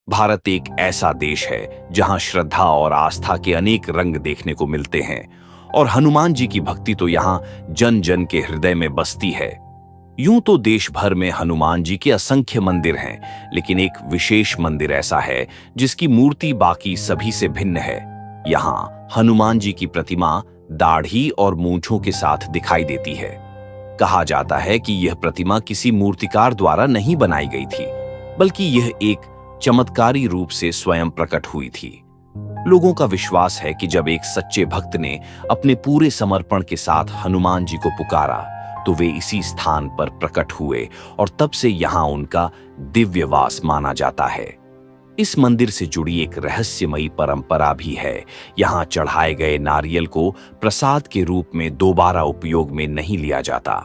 भारत एक ऐसा देश है जहां श्रद्धा और आस्था के अनेक रंग देखने को मिलते हैं और हनुमान जी की भक्ति तो यहां जन जन के हृदय में बसती है। यूं तो देश भर में हनुमान जी के असंख्य मंदिर हैं, लेकिन एक विशेष मंदिर ऐसा है जिसकी मूर्ति बाकी सभी से भिन्न है। यहां हनुमान जी की प्रतिमा दाढ़ी और मूंछों के साथ दिखाई देती है। कहा जाता है कि यह प्रतिमा किसी मूर्तिकार द्वारा नहीं बनाई गई थी, बल्कि यह एक चमत्कारी रूप से स्वयं प्रकट हुई थी। लोगों का विश्वास है कि जब एक सच्चे भक्त ने अपने पूरे समर्पण के साथ हनुमान जी को पुकारा, तो वे इसी स्थान पर प्रकट हुए और तब से यहां उनका दिव्य वास माना जाता है। इस मंदिर से जुड़ी एक रहस्यमयी परंपरा भी है। यहां चढ़ाए गए नारियल को प्रसाद के रूप में दोबारा उपयोग में नहीं लिया जाता।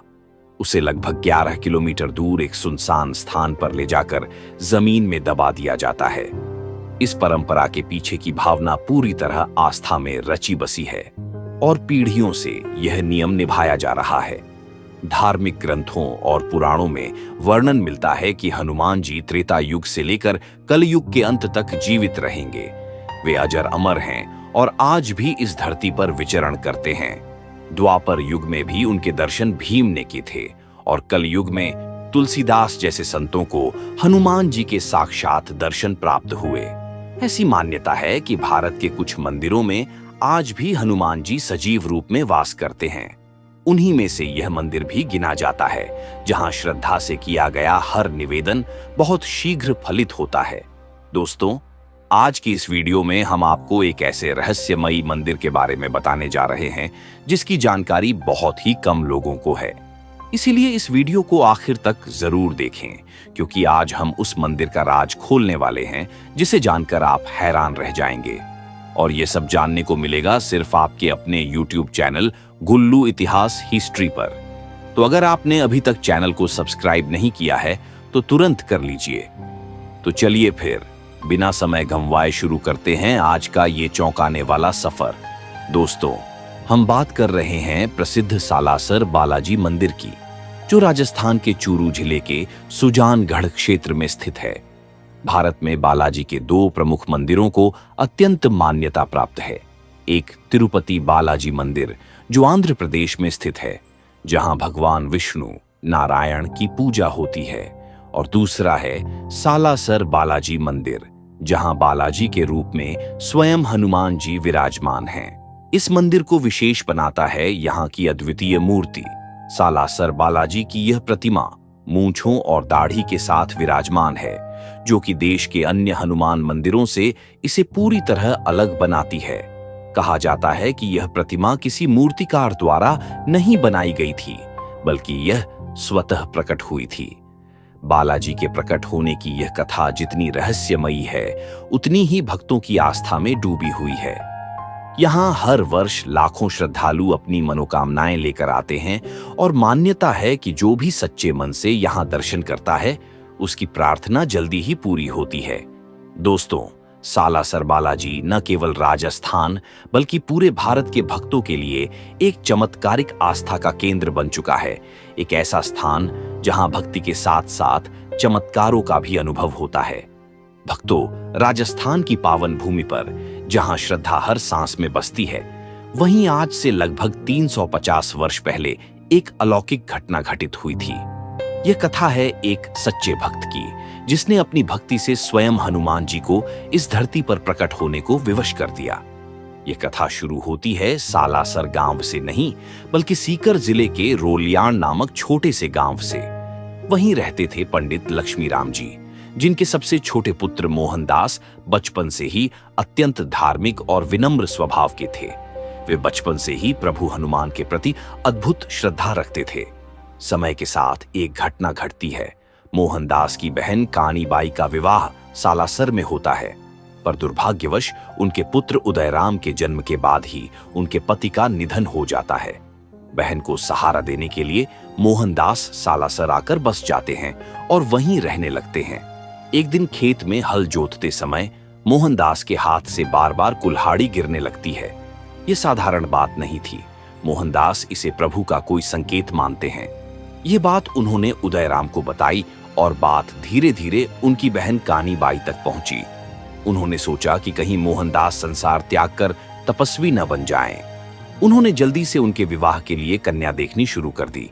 उसे लगभग 11 किलोमीटर दूर एक सुनसान स्थान पर ले जाकर जमीन में दबा दिया जाता है। इस परंपरा के पीछे की भावना पूरी तरह आस्था में रची बसी है और पीढ़ियों से यह नियम निभाया जा रहा है। धार्मिक ग्रंथों और पुराणों में वर्णन मिलता है कि हनुमान जी त्रेता युग से लेकर कलयुग के अंत तक जीवित रहेंगे। वे अजर अमर हैं और आज भी इस धरती पर विचरण करते हैं। द्वापर युग में भी उनके दर्शन भीम ने किए थे और कलयुग में तुलसीदास जैसे संतों को हनुमान जी के साक्षात दर्शन प्राप्त हुए। ऐसी मान्यता है कि भारत के कुछ मंदिरों में आज भी हनुमान जी सजीव रूप में वास करते हैं। उन्हीं में से यह मंदिर भी गिना जाता है, जहां श्रद्धा से किया गया हर निवेदन बहुत शीघ्र फलित होता है। दोस्तों, आज की इस वीडियो में हम आपको एक ऐसे रहस्यमयी मंदिर के बारे में बताने जा रहे हैं जिसकी जानकारी बहुत ही कम लोगों को है। इसीलिए इस वीडियो को आखिर तक जरूर देखें, क्योंकि आज हम उस मंदिर का राज खोलने वाले हैं जिसे जानकर आप हैरान रह जाएंगे। और ये सब जानने को मिलेगा सिर्फ आपके अपने YouTube चैनल गुल्लू इतिहास हिस्ट्री पर। तो अगर आपने अभी तक चैनल को सब्सक्राइब नहीं किया है तो तुरंत कर लीजिए। तो चलिए फिर बिना समय गंवाए शुरू करते हैं आज का ये चौंकाने वाला सफर। दोस्तों, हम बात कर रहे हैं प्रसिद्ध सालासर बालाजी मंदिर की, जो राजस्थान के चूरू जिले के सुजानगढ़ क्षेत्र में स्थित है। भारत में बालाजी के 2 प्रमुख मंदिरों को अत्यंत मान्यता प्राप्त है। एक तिरुपति बालाजी मंदिर जो आंध्र प्रदेश में स्थित है, जहां भगवान विष्णु नारायण की पूजा होती है, और दूसरा है सालासर बालाजी मंदिर, जहां बालाजी के रूप में स्वयं हनुमान जी विराजमान हैं। इस मंदिर को विशेष बनाता है यहाँ की अद्वितीय मूर्ति। सालासर बालाजी की यह प्रतिमा मूंछों और दाढ़ी के साथ विराजमान है, जो कि देश के अन्य हनुमान मंदिरों से इसे पूरी तरह अलग बनाती है। कहा जाता है कि यह प्रतिमा किसी मूर्तिकार द्वारा नहीं बनाई गई थी, बल्कि यह स्वतः प्रकट हुई थी। बालाजी के प्रकट होने की यह कथा जितनी रहस्यमयी है, उतनी ही भक्तों की आस्था में डूबी हुई है। यहाँ हर वर्ष लाखों श्रद्धालु अपनी मनोकामनाएं लेकर आते हैं और मान्यता है कि जो भी सच्चे मन से यहाँ दर्शन करता है, उसकी प्रार्थना जल्दी ही पूरी होती है। दोस्तों, सालासर बालाजी न केवल राजस्थान बल्कि पूरे भारत के भक्तों के लिए एक चमत्कारिक आस्था का केंद्र बन चुका है। एक ऐसा स्थान जहां भक्ति के साथ साथ चमत्कारों का भी अनुभव होता है। भक्तों, राजस्थान की पावन भूमि पर जहां श्रद्धा हर सांस में बसती है, वहीं आज से लगभग 350 वर्ष पहले एक अलौकिक घटना घटित हुई थी। यह कथा है एक सच्चे भक्त की, जिसने अपनी भक्ति से स्वयं हनुमान जी को इस धरती पर प्रकट होने को विवश कर दिया। यह कथा शुरू होती है सालासर गांव से नहीं, बल्कि सीकर जिले के रोलियाण नामक छोटे से गांव से। वहीं रहते थे पंडित लक्ष्मीराम जी, जिनके सबसे छोटे पुत्र मोहनदास बचपन से ही अत्यंत धार्मिक और विनम्र स्वभाव के थे। वे बचपन से ही प्रभु हनुमान के प्रति अद्भुत श्रद्धा रखते थे। समय के साथ एक घटना घटती है। मोहनदास की बहन कानीबाई का विवाह सालासर में होता है, पर दुर्भाग्यवश उनके पुत्र उदयराम के जन्म के बाद ही उनके पति का निधन हो जाता है। बहन को सहारा देने के लिए मोहनदास सालासर आकर बस जाते हैं और वहीं रहने लगते हैं। एक दिन खेत में हल जोतते समय मोहनदास के हाथ से बार बार कुल्हाड़ी गिरने लगती है। ये साधारण बात नहीं थी। मोहनदास इसे प्रभु का कोई संकेत मानते हैं। ये बात उन्होंने उदयराम को बताई और बात धीरे धीरे उनकी बहन कानी बाई तक पहुंची। उन्होंने सोचा कि कहीं मोहनदास संसार त्याग कर तपस्वी न बन जाएं। उन्होंने जल्दी से उनके विवाह के लिए कन्या देखनी शुरू कर दी।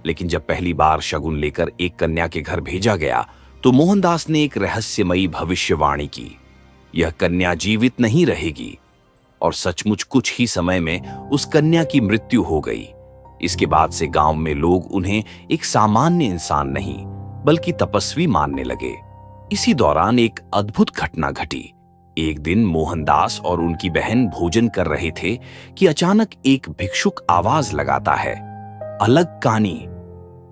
लेकिन जब पहली बार शगुन लेकर एक कन्या के घर भेजा गया तो मोहनदास ने एक रहस्यमयी भविष्यवाणी की। यह कन्या जीवित नहीं रहेगी। और सचमुच कुछ ही समय में उस कन्या की मृत्यु हो गई। इसके बाद से गांव में लोग उन्हें एक सामान्य इंसान नहीं बल्कि तपस्वी मानने लगे। इसी दौरान एक अद्भुत घटना घटी। एक दिन मोहनदास और उनकी बहन भोजन कर रहे थे कि अचानक एक भिक्षुक आवाज लगाता है, अलग कानी।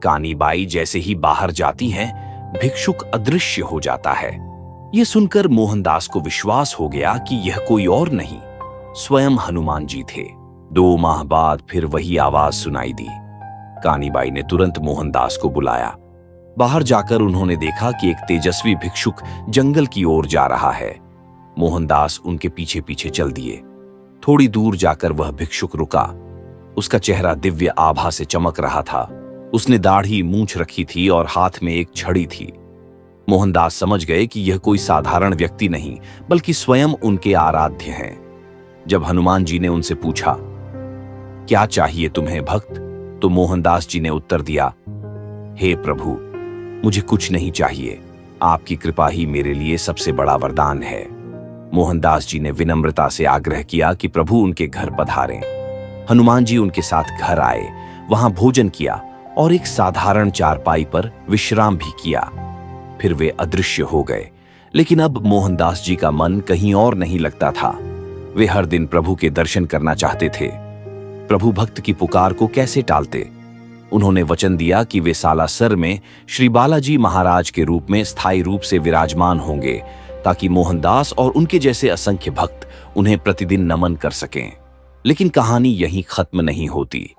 कानी बाई जैसे ही बाहर जाती हैं, भिक्षुक अदृश्य हो जाता है। यह सुनकर मोहनदास को विश्वास हो गया कि यह कोई और नहीं, स्वयं हनुमान जी थे। 2 माह बाद फिर वही आवाज सुनाई दी। कानीबाई ने तुरंत मोहनदास को बुलाया। बाहर जाकर उन्होंने देखा कि एक तेजस्वी भिक्षुक जंगल की ओर जा रहा है। मोहनदास उनके पीछे पीछे चल दिए। थोड़ी दूर जाकर वह भिक्षुक रुका। उसका चेहरा दिव्य आभा से चमक रहा था। उसने दाढ़ी, मूंछ रखी थी और हाथ में एक छड़ी थी। मोहनदास समझ गए कि यह कोई साधारण व्यक्ति नहीं बल्कि स्वयं उनके आराध्य हैं। जब हनुमान जी ने उनसे पूछा, क्या चाहिए तुम्हें भक्त, तो मोहनदास जी ने उत्तर दिया, हे प्रभु, मुझे कुछ नहीं चाहिए। आपकी कृपा ही मेरे लिए सबसे बड़ा वरदान है। मोहनदास जी ने विनम्रता से आग्रह किया कि प्रभु उनके घर पधारें। हनुमान जी उनके साथ घर आए, वहां भोजन किया और एक साधारण चारपाई पर विश्राम भी किया। फिर वे अदृश्य हो गए। लेकिन अब मोहनदास जी का मन कहीं और नहीं लगता था। वे हर दिन प्रभु के दर्शन करना चाहते थे। प्रभु भक्त की पुकार को कैसे टालते। उन्होंने वचन दिया कि वे सालासर में श्री बालाजी महाराज के रूप में स्थायी रूप से विराजमान होंगे, ताकि मोहनदास और उनके जैसे असंख्य भक्त उन्हें प्रतिदिन नमन कर सकें। लेकिन कहानी यहीं खत्म नहीं होती।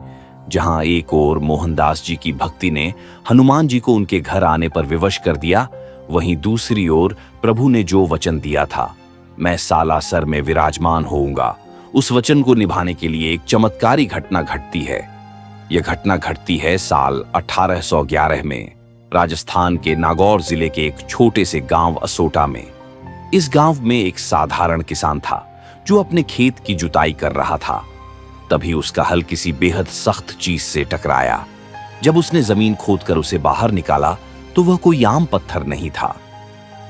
जहां एक ओर मोहनदास जी की भक्ति ने हनुमान जी को उनके घर आने पर विवश कर दिया, वहीं दूसरी ओर प्रभु ने जो वचन दिया था, मैं सालासर में विराजमान होऊंगा, उस वचन को निभाने के लिए एक चमत्कारी घटना घटती है। यह घटना घटती है साल 1811 में राजस्थान के नागौर जिले के एक छोटे से गांव असोटा में। इस गांव में एक साधारण किसान था जो अपने खेत की जुताई कर रहा था। तभी उसका हल किसी बेहद सख्त चीज से टकराया। जब उसने जमीन खोदकर उसे बाहर निकाला तो वह कोई आम पत्थर नहीं था।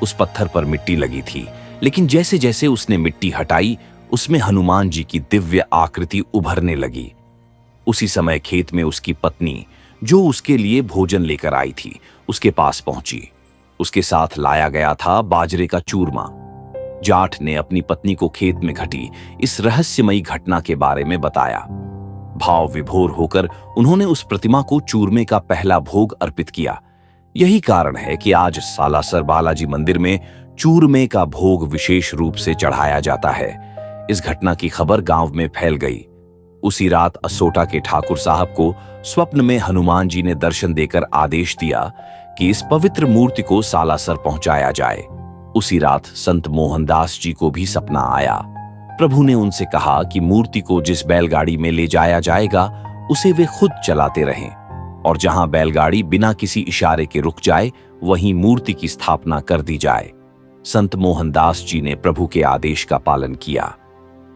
उस पत्थर पर मिट्टी लगी थी, लेकिन जैसे जैसे उसने मिट्टी हटाई, उसमें हनुमान जी की दिव्य आकृति उभरने लगी। उसी समय खेत में उसकी पत्नी, जो उसके लिए भोजन लेकर आई थी, उसके पास पहुंची। उसके साथ लाया गया था बाजरे का चूरमा। जाट ने अपनी पत्नी को खेत में घटी इस रहस्यमयी घटना के बारे में बताया। भाव विभोर होकर उन्होंने उस प्रतिमा को चूरमे का पहला भोग अर्पित किया। यही कारण है कि आज सालासर बालाजी मंदिर में चूरमे का भोग विशेष रूप से चढ़ाया जाता है। इस घटना की खबर गांव में फैल गई। उसी रात असोटा के ठाकुर साहब को स्वप्न में हनुमान जी ने दर्शन देकर आदेश दिया कि इस पवित्र मूर्ति को सालासर पहुंचाया जाए। उसी रात संत मोहनदास जी को भी सपना आया। प्रभु ने उनसे कहा कि मूर्ति को जिस बैलगाड़ी में ले जाया जाएगा, उसे वे खुद चलाते रहें, और जहां बैलगाड़ी बिना किसी इशारे के रुक जाए, वहीं मूर्ति की स्थापना कर दी जाए। संत मोहनदास जी ने प्रभु के आदेश का पालन किया।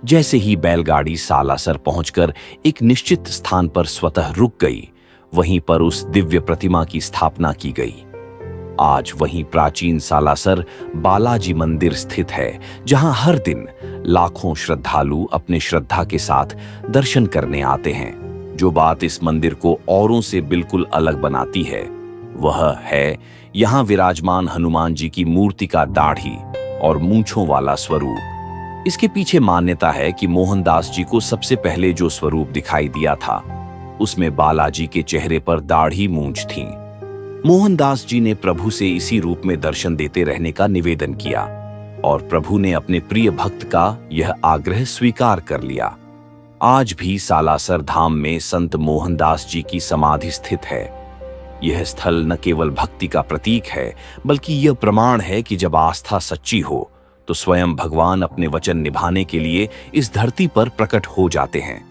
जैसे ही बैलगाड़ी सालासर पहुंचकर एक निश्चित स्थान पर स्वतः रुक गई, वहीं पर उस दिव्य प्रतिमा की स्थापना की गई। आज वहीं प्राचीन सालासर बालाजी मंदिर स्थित है, जहां हर दिन लाखों श्रद्धालु अपने श्रद्धा के साथ दर्शन करने आते हैं। जो बात इस मंदिर को औरों से बिल्कुल अलग बनाती है, वह है यहां विराजमान हनुमान जी की मूर्ति का दाढ़ी और मूंछों वाला स्वरूप। इसके पीछे मान्यता है कि मोहनदास जी को सबसे पहले जो स्वरूप दिखाई दिया था, उसमें बालाजी के चेहरे पर दाढ़ी मूंछ थी। मोहनदास जी ने प्रभु से इसी रूप में दर्शन देते रहने का निवेदन किया, और प्रभु ने अपने प्रिय भक्त का यह आग्रह स्वीकार कर लिया। आज भी सालासर धाम में संत मोहनदास जी की समाधि स्थित है। यह स्थल न केवल भक्ति का प्रतीक है, बल्कि यह प्रमाण है कि जब आस्था सच्ची हो तो स्वयं भगवान अपने वचन निभाने के लिए इस धरती पर प्रकट हो जाते हैं।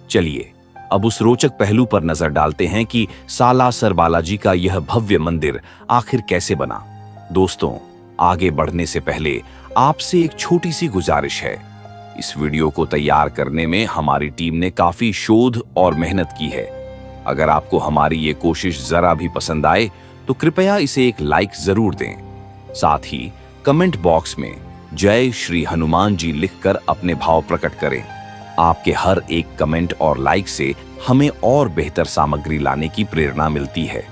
चलिए अब उस रोचक पहलू पर नजर डालते हैं कि सालासर बालाजी का यह भव्य मंदिर आखिर कैसे बना। दोस्तों, आगे बढ़ने से पहले आपसे एक छोटी सी गुजारिश है। इस वीडियो को तैयार करने में हमारी टीम ने काफी शोध और मेहनत की है। अगर आपको हमारी ये कोशिश जरा भी पसंद आए तो कृपया इसे एक लाइक जरूर दें। साथ ही कमेंट बॉक्स में जय श्री हनुमान जी लिखकर अपने भाव प्रकट करें। आपके हर एक कमेंट और लाइक से हमें और बेहतर सामग्री लाने की प्रेरणा मिलती है।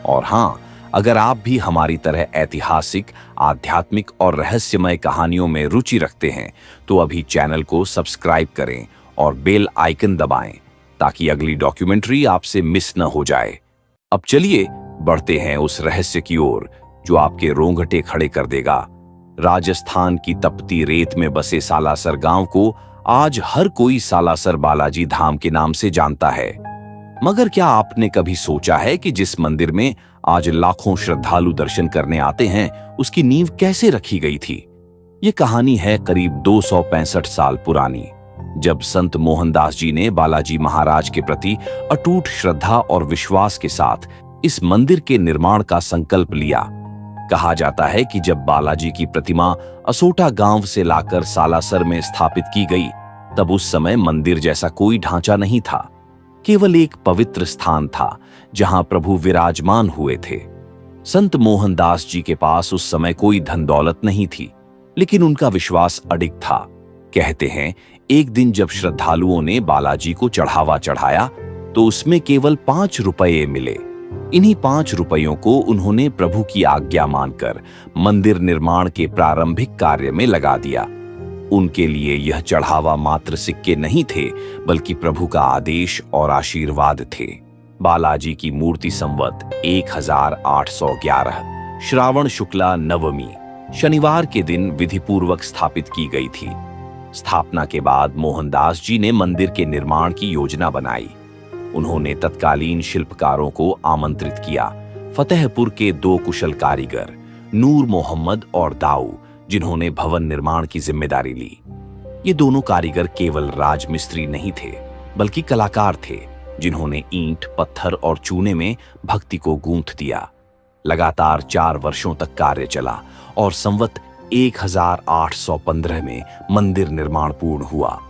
और हाँ, अगर आप भी हमारी तरह ऐतिहासिक, आध्यात्मिक और रहस्यमय कहानियों में रुचि रखते हैं तो अभी चैनल को सब्सक्राइब करें और बेल आइकन दबाएं ताकि अगली डॉक्यूमेंट्री आपसे मिस न हो जाए। अब चलिए बढ़ते हैं उस रहस्य की ओर जो आपके रोंगटे खड़े कर देगा। राजस्थान की तपती रेत में बसे सालासर गांव को आज हर कोई सालासर बालाजी धाम के नाम से जानता है। मगर क्या आपने कभी सोचा है कि जिस मंदिर में आज लाखों श्रद्धालु दर्शन करने आते हैं उसकी नींव कैसे रखी गई थी? ये कहानी है करीब 265 साल पुरानी, जब संत मोहनदास जी ने बालाजी महाराज के प्रति अटूट श्रद्धा और विश्वास के साथ इस मंदिर के निर्माण का संकल्प लिया। कहा जाता है कि जब बालाजी की प्रतिमा असोटा गांव से लाकर सालासर में स्थापित की गई, तब उस समय मंदिर जैसा कोई ढांचा नहीं था। केवल एक पवित्र स्थान था जहां प्रभु विराजमान हुए थे। संत मोहनदास जी के पास उस समय कोई धन दौलत नहीं थी, लेकिन उनका विश्वास अडिग था। कहते हैं, एक दिन जब श्रद्धालुओं ने बालाजी को चढ़ावा चढ़ाया तो उसमें केवल 5 रुपये मिले। इन्हीं 5 रुपयों को उन्होंने प्रभु की आज्ञा मानकर मंदिर निर्माण के प्रारंभिक कार्य में लगा दिया। उनके लिए यह चढ़ावा मात्र सिक्के नहीं थे, बल्कि प्रभु का आदेश और आशीर्वाद थे। बालाजी की मूर्ति संवत 1811 श्रावण शुक्ला नवमी शनिवार के दिन विधिपूर्वक स्थापित की गई थी। स्थापना के बाद मोहनदास जी ने मंदिर के निर्माण की योजना बनाई। उन्होंने तत्कालीन शिल्पकारों को आमंत्रित किया। फतेहपुर के 2 कुशल कारीगर नूर मोहम्मद और दाऊ, जिन्होंने भवन निर्माण की जिम्मेदारी ली। ये दोनों कारीगर केवल राजमिस्त्री नहीं थे, बल्कि कलाकार थे, जिन्होंने ईंट, पत्थर और चूने में भक्ति को गूंथ दिया। लगातार 4 वर्षों तक कार्य चला और संवत 1815 में मंदिर निर्माण पूर्ण हुआ।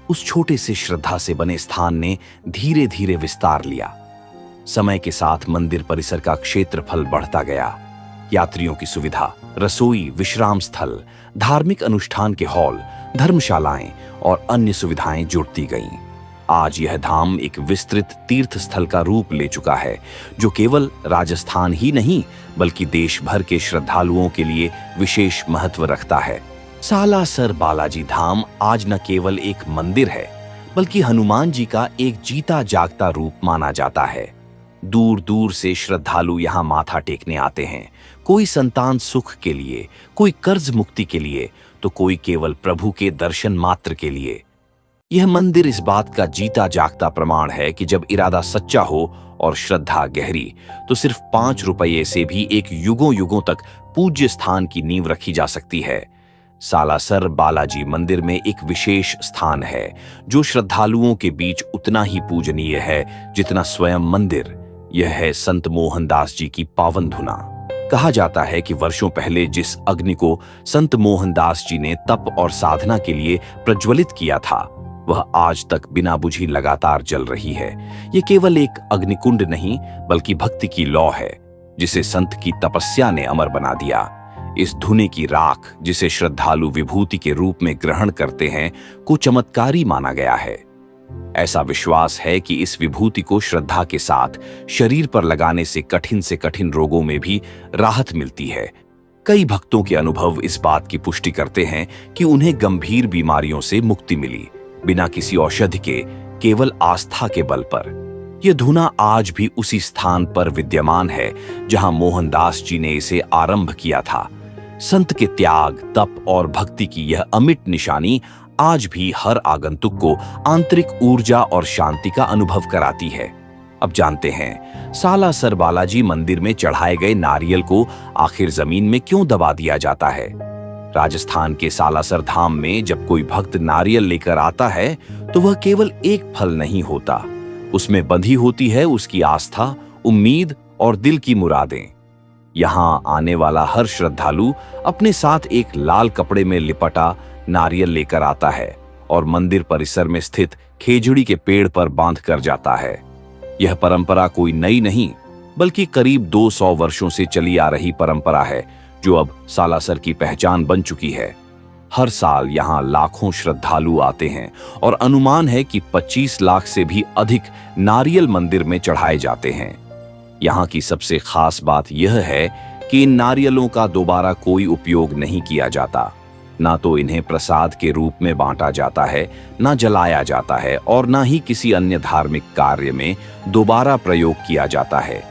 उस छोटे से श्रद्धा से बने स्थान ने धीरे धीरे विस्तार लिया। समय के साथ मंदिर परिसर का क्षेत्रफल बढ़ता गया। यात्रियों की सुविधा, रसोई, विश्राम स्थल, धार्मिक अनुष्ठान के हॉल, धर्मशालाएं और अन्य सुविधाएं जुड़ती गईं। आज यह धाम एक विस्तृत तीर्थ स्थल का रूप ले चुका है, जो केवल राजस्थान ही नहीं बल्कि देश भर के श्रद्धालुओं के लिए विशेष महत्व रखता है। सालासर बालाजी धाम आज न केवल एक मंदिर है, बल्कि हनुमान जी का एक जीता जागता रूप माना जाता है। दूर दूर से श्रद्धालु यहाँ माथा टेकने आते हैं, कोई संतान सुख के लिए, कोई कर्ज मुक्ति के लिए, तो कोई केवल प्रभु के दर्शन मात्र के लिए। यह मंदिर इस बात का जीता जागता प्रमाण है कि जब इरादा सच्चा हो और श्रद्धा गहरी, तो सिर्फ 5 रुपये से भी एक युगों युगों तक पूज्य स्थान की नींव रखी जा सकती है। सालासर बालाजी मंदिर में एक विशेष स्थान है, जो श्रद्धालुओं के बीच उतना ही पूजनीय है जितना स्वयं मंदिर। यह है संत मोहनदास जी की पावन धुना। कहा जाता है कि वर्षों पहले जिस अग्नि को संत मोहनदास जी ने तप और साधना के लिए प्रज्वलित किया था, वह आज तक बिना बुझी लगातार जल रही है। यह केवल एक अग्निकुंड नहीं, बल्कि भक्ति की लौ है, जिसे संत की तपस्या ने अमर बना दिया। इस धुने की राख, जिसे श्रद्धालु विभूति के रूप में ग्रहण करते हैं, को चमत्कारी माना गया है। ऐसा विश्वास है कि इस विभूति को श्रद्धा के साथ शरीर पर लगाने से कठिन रोगों में भी राहत मिलती है। कई भक्तों के अनुभव इस बात की पुष्टि करते हैं कि उन्हें गंभीर बीमारियों से मुक्ति मिली, बिना किसी औषधि के, केवल आस्था के बल पर। यह धुना आज भी उसी स्थान पर विद्यमान है जहां मोहनदास जी ने इसे आरंभ किया था। संत के त्याग, तप और भक्ति की यह अमिट निशानी आज भी हर आगंतुक को आंतरिक ऊर्जा और शांति का अनुभव कराती है। अब जानते हैं, सालासर बालाजी मंदिर में चढ़ाए गए नारियल को आखिर जमीन में क्यों दबा दिया जाता है। राजस्थान के सालासर धाम में जब कोई भक्त नारियल लेकर आता है तो वह केवल एक फल नहीं होता, उसमें बंधी होती है उसकी आस्था, उम्मीद और दिल की मुरादें। यहाँ आने वाला हर श्रद्धालु अपने साथ एक लाल कपड़े में लिपटा नारियल लेकर आता है और मंदिर परिसर में स्थित खेजड़ी के पेड़ पर बांध कर जाता है। यह परंपरा कोई नई नहीं, बल्कि करीब 200 वर्षों से चली आ रही परंपरा है, जो अब सालासर की पहचान बन चुकी है। हर साल यहाँ लाखों श्रद्धालु आते हैं और अनुमान है कि 25 लाख से भी अधिक नारियल मंदिर में चढ़ाए जाते हैं। यहाँ की सबसे खास बात यह है कि इन नारियलों का दोबारा कोई उपयोग नहीं किया जाता। ना तो इन्हें प्रसाद के रूप में बांटा जाता है, ना जलाया जाता है और ना ही किसी अन्य धार्मिक कार्य में दोबारा प्रयोग किया जाता है।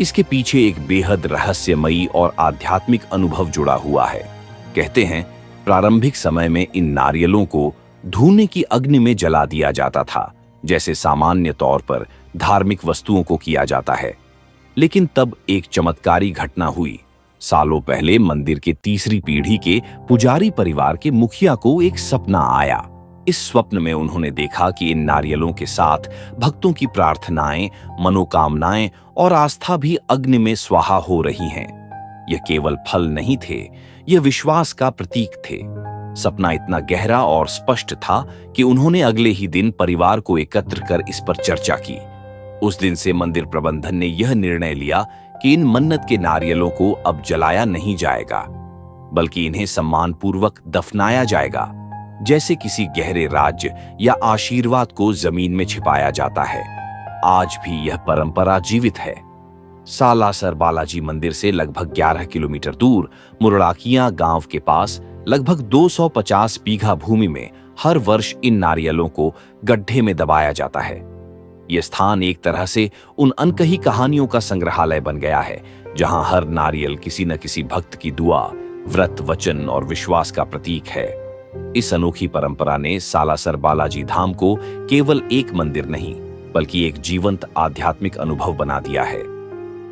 इसके पीछे एक बेहद रहस्यमयी और आध्यात्मिक अनुभव जुड़ा हुआ है। कहते हैं प्रारंभिक समय में इन नारियलों को धूने की अग्नि में जला दिया जाता था, जैसे सामान्य तौर पर धार्मिक वस्तुओं को किया जाता है। लेकिन तब एक चमत्कारी घटना हुई। सालों पहले मंदिर के तीसरी पीढ़ी के पुजारी परिवार के मुखिया को एक सपना आया। इस स्वप्न में उन्होंने देखा कि इन नारियलों के साथ भक्तों की प्रार्थनाएं, मनोकामनाएं और आस्था भी अग्नि में स्वाहा हो रही हैं। यह केवल फल नहीं थे, यह विश्वास का प्रतीक थे। सपना इतना गहरा और स्पष्ट था कि उन्होंने अगले ही दिन परिवार को एकत्र कर इस पर चर्चा की। उस दिन से मंदिर प्रबंधन ने यह निर्णय लिया कि इन मन्नत के नारियलों को अब जलाया नहीं जाएगा, बल्कि इन्हें सम्मानपूर्वक दफनाया जाएगा, जैसे किसी गहरे राज्य या आशीर्वाद को जमीन में छिपाया जाता है। आज भी यह परंपरा जीवित है। सालासर बालाजी मंदिर से लगभग 11 किलोमीटर दूर मुरड़ाकिया गांव के पास लगभग 250 बीघा भूमि में हर वर्ष इन नारियलों को गड्ढे में दबाया जाता है। यह स्थान एक तरह से उन अनकही कहानियों का संग्रहालय बन गया है, जहां हर नारियल किसी न किसी भक्त की दुआ, व्रत, वचन और विश्वास का प्रतीक है। इस अनोखी परंपरा ने सालासर बालाजी धाम को केवल एक मंदिर नहीं, बल्कि एक जीवंत आध्यात्मिक अनुभव बना दिया है।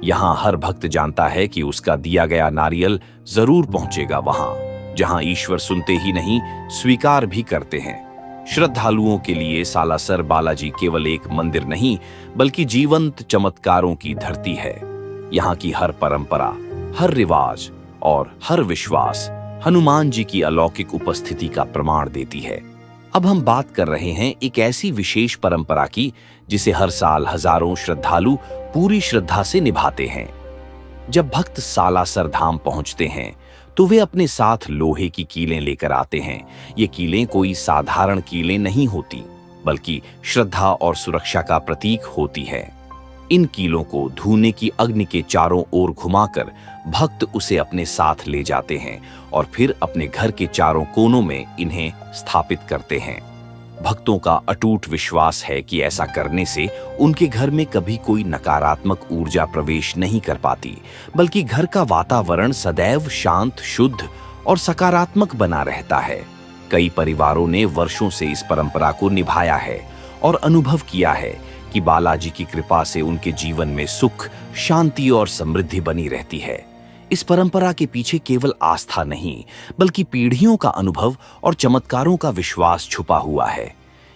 यहाँ हर भक्त जानता है कि उसका दिया गया नारियल जरूर पहुंचेगा वहां जहां ईश्वर सुनते ही नहीं, स्वीकार भी करते हैं। श्रद्धालुओं के लिए सालासर बालाजी केवल एक मंदिर नहीं, बल्कि जीवंत चमत्कारों की धरती है। यहाँ की हर परंपरा, हर रिवाज और हर विश्वास हनुमान जी की अलौकिक उपस्थिति का प्रमाण देती है। अब हम बात कर रहे हैं एक ऐसी विशेष परंपरा की, जिसे हर साल हजारों श्रद्धालु पूरी श्रद्धा से निभाते हैं। जब भक्त सालासर धाम पहुंचते हैं, तो वे अपने साथ लोहे की कीलें लेकर आते हैं। ये कीलें कोई साधारण कीलें नहीं होती, बल्कि श्रद्धा और सुरक्षा का प्रतीक होती है। इन कीलों को धूने की अग्नि के चारों ओर घुमाकर भक्त उसे अपने साथ ले जाते हैं और फिर अपने घर के चारों कोनों में इन्हें स्थापित करते हैं। भक्तों का अटूट विश्वास है कि ऐसा करने से उनके घर में कभी कोई नकारात्मक ऊर्जा प्रवेश नहीं कर पाती, बल्कि घर का वातावरण सदैव शांत, शुद्ध और सकारात्मक बना रहता है। कई परिवारों ने वर्षों से इस परंपरा को निभाया है और अनुभव किया है कि बालाजी की कृपा से उनके जीवन में सुख, शांति और समृद्धि बनी रहती है। इस परंपरा के पीछे केवल आस्था नहीं, बल्कि पीढ़ियों का अनुभव और चमत्कारों का विश्वास छुपा हुआ है।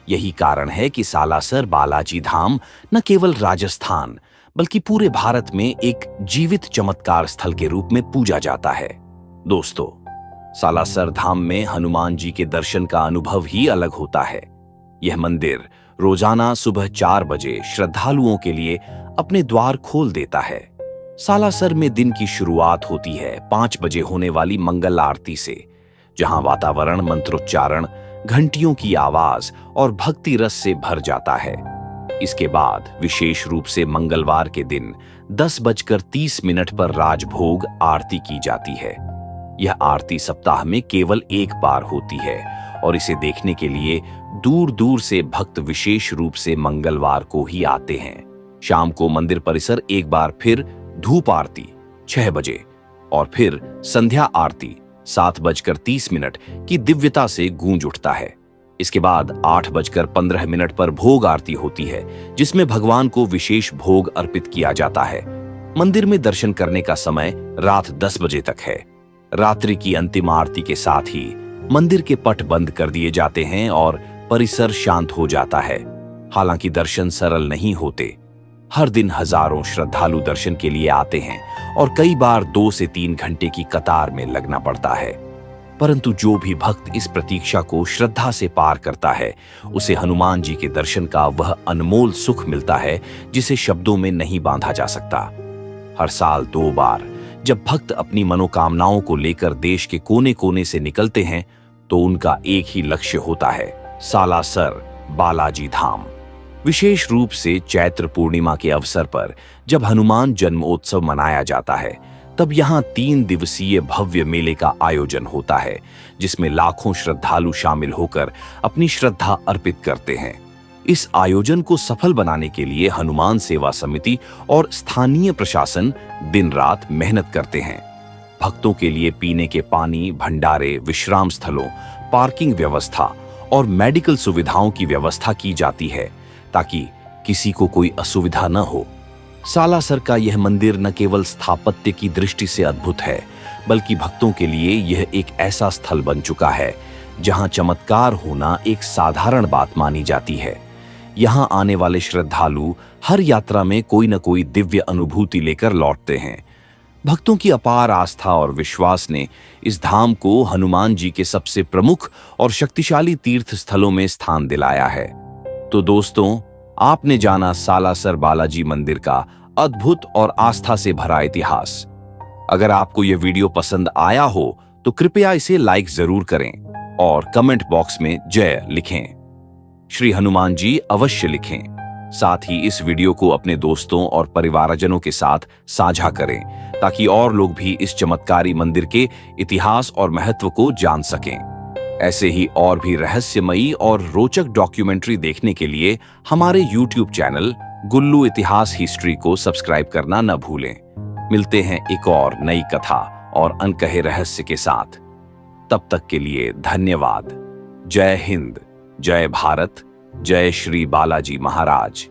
यही कारण है कि सालासर बालाजी धाम न केवल राजस्थान, बल्कि पूरे भारत में एक जीवित चमत्कार स्थल के रूप में पूजा जाता है। दोस्तों, सालासर धाम में हनुमान जी के दर्शन का अनुभव ही अलग होता है। यह मंदिर रोजाना सुबह 4 बजे श्रद्धालुओं के लिए अपने द्वार खोल देता है। सालासर में दिन की शुरुआत होती है 5 बजे होने वाली मंगल आरती से, जहां वातावरण मंत्रोच्चारण, घंटियों की आवाज और भक्ति रस से भर जाता है। इसके बाद विशेष रूप से मंगलवार के दिन 10:30 पर राजभोग आरती की जाती है। यह आरती सप्ताह में केवल एक बार होती है और इसे देखने के लिए दूर दूर से भक्त विशेष रूप से मंगलवार को ही आते हैं। शाम को मंदिर परिसर एक बार फिर धूप आरती 6 बजे और फिर संध्या आरती 7:30 की दिव्यता से गूंज उठता है। इसके बाद 8:15 पर भोग आरती होती है, जिसमें भगवान को विशेष भोग अर्पित किया जाता है। मंदिर में दर्शन करने का समय रात 10 बजे तक है। रात्रि की अंतिम आरती के साथ ही मंदिर के पट बंद कर दिए जाते हैं और परिसर शांत हो जाता है। हालांकि दर्शन सरल नहीं होते। हर दिन हजारों श्रद्धालु दर्शन के लिए आते हैं और कई बार 2 से 3 घंटे की कतार में लगना पड़ता है। परंतु जो भी भक्त इस प्रतीक्षा को श्रद्धा से पार करता है, उसे हनुमान जी के दर्शन का वह अनमोल सुख मिलता है जिसे शब्दों में नहीं बांधा जा सकता। हर साल 2 बार जब भक्त अपनी मनोकामनाओं को लेकर देश के कोने कोने से निकलते हैं, तो उनका एक ही लक्ष्य होता है, सालासर बालाजी धाम। विशेष रूप से चैत्र पूर्णिमा के अवसर पर जब हनुमान जन्मोत्सव मनाया जाता है, तब यहाँ 3 दिवसीय भव्य मेले का आयोजन होता है, जिसमें लाखों श्रद्धालु शामिल होकर अपनी श्रद्धा अर्पित करते हैं। इस आयोजन को सफल बनाने के लिए हनुमान सेवा समिति और स्थानीय प्रशासन दिन रात मेहनत करते हैं। भक्तों के लिए पीने के पानी, भंडारे, विश्राम स्थलों, पार्किंग व्यवस्था और मेडिकल सुविधाओं की व्यवस्था की जाती है, ताकि किसी को कोई असुविधा न हो। सालासर का यह मंदिर न केवल स्थापत्य की दृष्टि से अद्भुत है, बल्कि भक्तों के लिए यह एक ऐसा स्थल बन चुका है जहां चमत्कार होना एक साधारण बात मानी जाती है। यहां आने वाले श्रद्धालु हर यात्रा में कोई न कोई दिव्य अनुभूति लेकर लौटते हैं। भक्तों की अपार आस्था और विश्वास ने इस धाम को हनुमान जी के सबसे प्रमुख और शक्तिशाली तीर्थ स्थलों में स्थान दिलाया है। तो दोस्तों, आपने जाना सालासर बालाजी मंदिर का अद्भुत और आस्था से भरा इतिहास। अगर आपको यह वीडियो पसंद आया हो तो कृपया इसे लाइक जरूर करें और कमेंट बॉक्स में जय लिखें। श्री हनुमान जी अवश्य लिखें। साथ ही इस वीडियो को अपने दोस्तों और परिवारजनों के साथ साझा करें, ताकि और लोग भी इस चमत्कारी मंदिर के इतिहास और महत्व को जान सकें। ऐसे ही और भी रहस्यमयी और रोचक डॉक्यूमेंट्री देखने के लिए हमारे YouTube चैनल गुल्लू इतिहास हिस्ट्री को सब्सक्राइब करना न भूलें। मिलते हैं एक और नई कथा और अनकहे रहस्य के साथ। तब तक के लिए धन्यवाद। जय हिंद, जय भारत, जय श्री बालाजी महाराज।